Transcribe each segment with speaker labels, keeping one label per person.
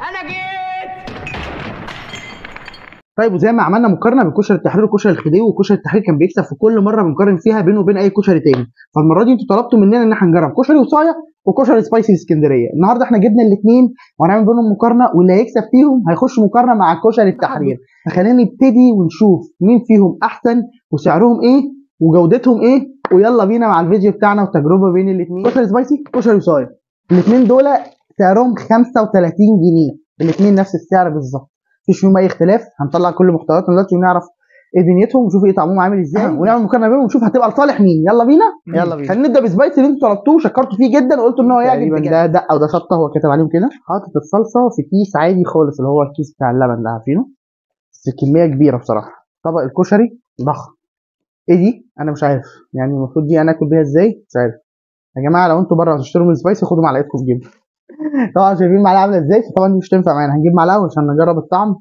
Speaker 1: انا جيت.
Speaker 2: طيب وزي ما عملنا مقارنه بين كشري التحرير وكشري الخديوي، وكشري التحرير كان بيكسب في كل مره بنقارن فيها بينه وبين اي كشري تاني، فالمره دي انتوا طلبتوا مننا ان احنا نجرب كشري وصايه وكشري سبايسي اسكندريه. النهارده احنا جبنا الاثنين وهنعمل بينهم مقارنه، واللي هيكسب فيهم هيخش مقارنه مع كشري التحرير. فخلينا نبتدي ونشوف مين فيهم احسن وسعرهم ايه وجودتهم ايه، ويلا بينا مع الفيديو بتاعنا وتجربه بين الاثنين. كشري سبايسي كشري وصايه، الاثنين دول سعرهم 35 جنيه، الاثنين نفس السعر بالظبط، مفيش فيهم اي اختلاف. هنطلع كل محتوياتهم دلوقتي ونعرف ايه دنيتهم ونشوف ايه طعمهم عامل ازاي ونعمل مقارنه بينهم ونشوف هتبقى لصالح مين. يلا بينا يلا بينا. خلينا نبدا بسبايسي اللي انتوا طلبتوه وشكرتوا فيه جدا وقلتوا ان هو يعجب بجد. ده دقه وده شطه، هو كاتب عليهم كده. حاطط الصلصه في كيس عادي خالص اللي هو الكيس بتاع اللبن ده، عارفينه، بس كميه كبيره بصراحه. طبق الكشري ضخم. ايه دي؟ انا مش عارف يعني المفروض دي انا اكل بيها ازاي، مش عارف. يا جماعه لو انتوا بره هتشتروا من سبايسي خدوا معلقتكم في جيبكم. طبعا شايفين المعلقه عامله ازاي، فطبعا دي مش تنفع معانا، هنجيب معلقه عشان نجرب الطعم.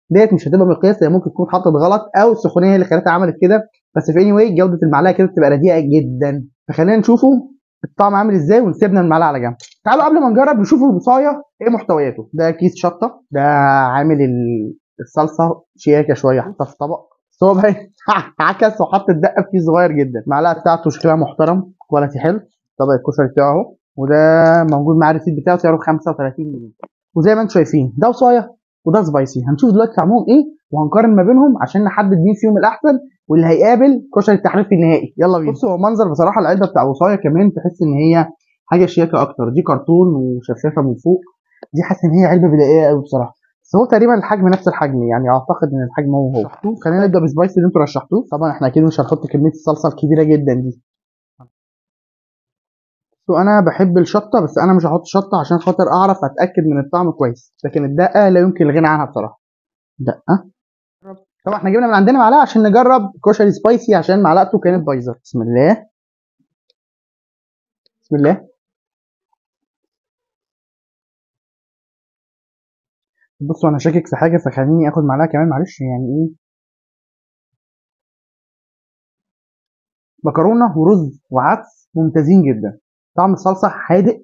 Speaker 2: ديت مش هتبقى مقياس، هي ممكن تكون اتحطت غلط او السخونيه هي اللي خلتها عملت كده، بس في اني واي جوده المعلقه كده بتبقى رديئه جدا. فخلينا نشوفوا الطعم عامل ازاي ونسيبنا المعلقه على جنب. تعالوا قبل ما نجرب نشوف البصايه ايه محتوياته. ده كيس شطه، ده عامل الصلصه شياكه شويه حطها في طبق، بس هو بقى عكس وحط الدقه في كيس صغير جدا. المعلقه بتاعته شكلها محترم، كواليتي حلو. طبق الكشري بتاعه اهو، وده موجود معاه الريسيت بتاعه سعره 35 جنيه. وزي ما انتم شايفين ده وصايه وده سبايسي. هنشوف دلوقتي طعمهم ايه وهنقارن ما بينهم عشان نحدد مين فيهم الاحسن واللي هيقابل كشري التحرير في النهائي. يلا بينا. بصوا هو منظر بصراحه العلبه بتاع وصايه كمان تحس ان هي حاجه شياكه اكتر، دي كرتون وشفافه من فوق، دي حاسس ان هي علبه بدائيه قوي بصراحه، بس هو تقريبا الحجم نفس الحجم، يعني اعتقد ان الحجم هو. خلينا نبدا بسبايسي اللي انتوا رشحتوه. طبعا احنا اكيد مش هنحط كميه الصلصه الكبيره جدا دي. انا بحب الشطه، بس انا مش هحط شطه عشان خاطر اعرف اتاكد من الطعم كويس، لكن الدقه لا يمكن الغنى عنها بصراحه. دقه. طبعا احنا جبنا من عندنا معلقه عشان نجرب كشري سبايسي عشان معلقته كانت بايظه. بسم الله بسم الله. بصوا انا شاكك في حاجه فخليني اخد معلقه كمان معلش، يعني ايه، مكرونه ورز وعدس ممتازين جدا، طعم الصلصه حادق،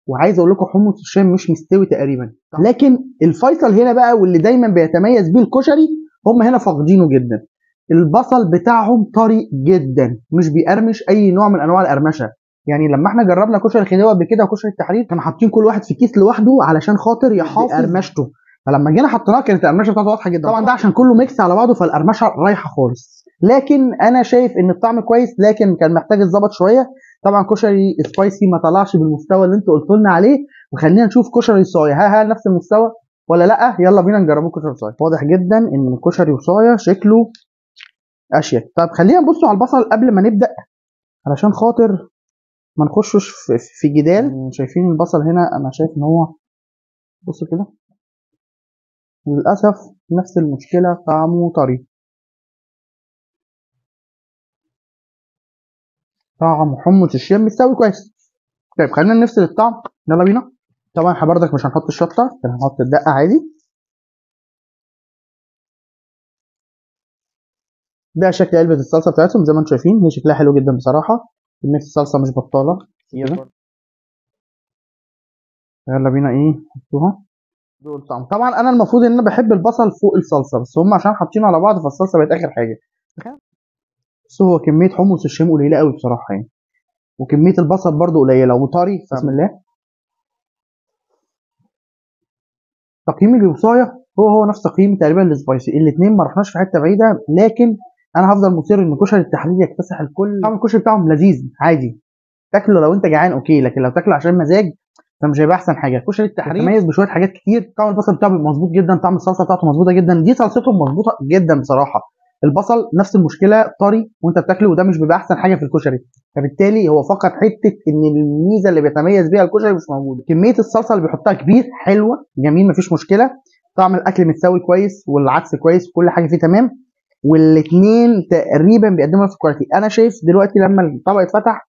Speaker 2: وعايز اقول لكم حمص الشام مش مستوي تقريبا. لكن الفيصل هنا بقى واللي دايما بيتميز بيه الكشري هم هنا فاقدينه جدا، البصل بتاعهم طري جدا، مش بيقرمش اي نوع من انواع القرمشه. يعني لما احنا جربنا كشري الخديوي قبل كده وكشري التحرير كانوا حاطين كل واحد في كيس لوحده علشان خاطر يحافظ قرمشته، فلما جينا حطيناه كانت القرمشه بتاعته واضحه جدا. طبعا ده عشان كله ميكس على بعضه فالقرمشه رايحه خالص، لكن انا شايف ان الطعم كويس لكن كان محتاج يتظبط شويه. طبعا كشري سبايسي ما طلعش بالمستوى اللي انتوا قلتوا لنا عليه، وخلينا نشوف كشري صايا هل نفس المستوى ولا لا. يلا بينا نجربه كشري صايا. واضح جدا ان كشري وصايا شكله اشيك. طب خلينا نبص على البصل قبل ما نبدا علشان خاطر ما نخشش في جدال. شايفين البصل هنا، انا شايف ان هو، بصوا كده، للاسف نفس المشكله، طعمه طري، طعم حمص الشام مستوي كويس. طيب خلينا نفصل الطعم، يلا بينا. طبعا احنا بردك مش هنحط الشطه، هنحط الدقه عادي. ده شكل علبه الصلصه بتاعتهم زي ما انتم شايفين، هي شكلها حلو جدا بصراحه، كميه الصلصه مش بطاله. يلا بينا ايه نحطوها. دول طعم. طبعا انا المفروض ان انا بحب البصل فوق الصلصه، بس هم عشان حاطينه على بعض فالصلصه بقت اخر حاجه. بس هو كميه حمص الشام قليله قوي بصراحه يعني، وكميه البصل برده قليله وطري. بسم الله. تقييم الوصايه هو نفس تقييم تقريبا السبايسي، الاثنين ما رحناش في حته بعيده، لكن انا هفضل مصر ان كشري التحرير يكتسح الكل. طعم الكشري بتاعهم لذيذ عادي، تاكله لو انت جعان اوكي، لكن لو تاكله عشان مزاج فمش هيبقى احسن حاجه. كشري التحرير متميز بشويه حاجات كتير، طعم البصل بتاعه بيبقى مظبوط جدا، طعم الصلصه بتاعته مظبوطه جدا، دي صلصتهم مظبوطه جدا بصراحه. البصل نفس المشكله، طري وانت بتاكله، وده مش بيبقى احسن حاجه في الكشري، فبالتالي هو فقط حته ان الميزه اللي بيتميز بيها الكشري مش موجوده. كميه الصلصه اللي بيحطها كبير، حلوه جميل مفيش مشكله، طعم الاكل متساوي كويس والعدس كويس وكل حاجه فيه تمام، والاثنين تقريبا بيقدموا نفس الكواليتي. انا شايف دلوقتي لما الطبق اتفتح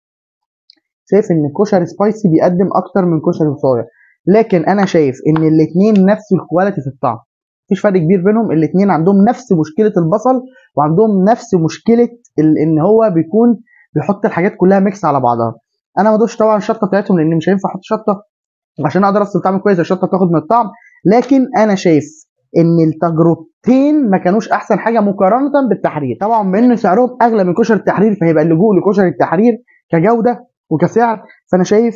Speaker 2: شايف ان كشري سبايسي بيقدم اكتر من كشري وصايا، لكن انا شايف ان الاثنين نفس الكواليتي في الطعم، مفيش فرق كبير بينهم، الاثنين عندهم نفس مشكله البصل وعندهم نفس مشكله ان هو بيكون بيحط الحاجات كلها ميكس على بعضها. انا ما دوش طبعا الشطه بتاعتهم لان مش هينفع احط شطه، عشان اقدر افصل طعم كويس الشطه تاخد من الطعم. لكن انا شايف ان التجربتين ما كانوش احسن حاجه مقارنه بالتحرير. طبعا بان سعرهم اغلى من كشري التحرير فهيبقى اللجوء لكشري التحرير كجوده وكسعر، فانا شايف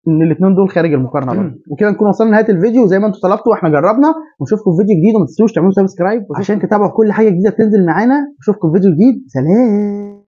Speaker 2: ان الاثنين دول خارج المقارنه برضه. وكده نكون وصلنا لنهايه الفيديو زي ما انتم طلبتوا واحنا جربنا، ونشوفكم في فيديو جديد، وما تنسوش تعملوا سبسكرايب عشان تتابعوا كل حاجه جديده بتنزل معانا. نشوفكم في فيديو جديد، سلام.